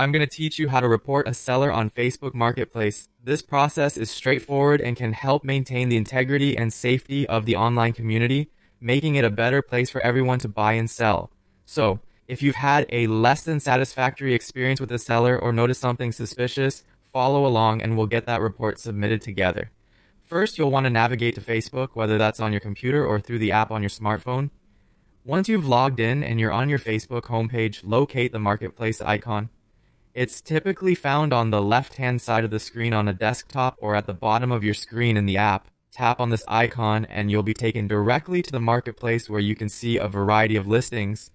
I'm going to teach you how to report a seller on Facebook Marketplace. This process is straightforward and can help maintain the integrity and safety of the online community, making it a better place for everyone to buy and sell. So, if you've had a less than satisfactory experience with a seller or noticed something suspicious, follow along and we'll get that report submitted together. First, you'll want to navigate to Facebook, whether that's on your computer or through the app on your smartphone. Once you've logged in and you're on your Facebook homepage, locate the Marketplace icon. It's typically found on the left-hand side of the screen on a desktop or at the bottom of your screen in the app. Tap on this icon and you'll be taken directly to the Marketplace where you can see a variety of listings.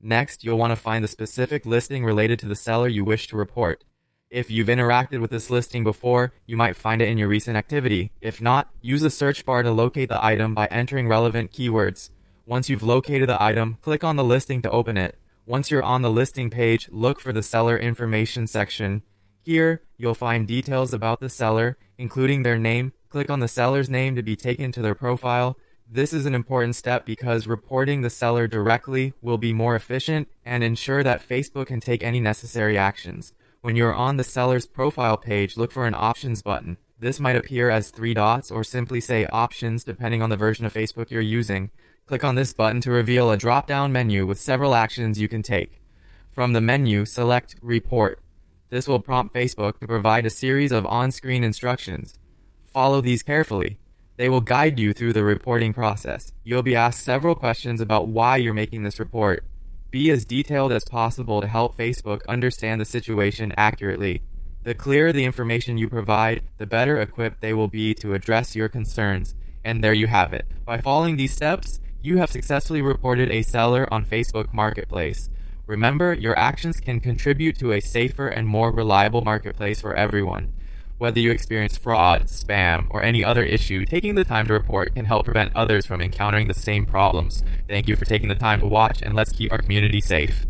Next, you'll want to find the specific listing related to the seller you wish to report. If you've interacted with this listing before, you might find it in your recent activity. If not, use the search bar to locate the item by entering relevant keywords. Once you've located the item, click on the listing to open it. Once you're on the listing page, look for the seller information section. Here, you'll find details about the seller, including their name. Click on the seller's name to be taken to their profile. This is an important step because reporting the seller directly will be more efficient and ensure that Facebook can take any necessary actions. When you're on the seller's profile page, look for an options button. This might appear as 3 dots or simply say options depending on the version of Facebook you're using. Click on this button to reveal a drop-down menu with several actions you can take. From the menu, select Report. This will prompt Facebook to provide a series of on-screen instructions. Follow these carefully. They will guide you through the reporting process. You'll be asked several questions about why you're making this report. Be as detailed as possible to help Facebook understand the situation accurately. The clearer the information you provide, the better equipped they will be to address your concerns. And there you have it. By following these steps, you have successfully reported a seller on Facebook Marketplace. Remember, your actions can contribute to a safer and more reliable marketplace for everyone. Whether you experience fraud, spam, or any other issue, taking the time to report can help prevent others from encountering the same problems. Thank you for taking the time to watch, and let's keep our community safe.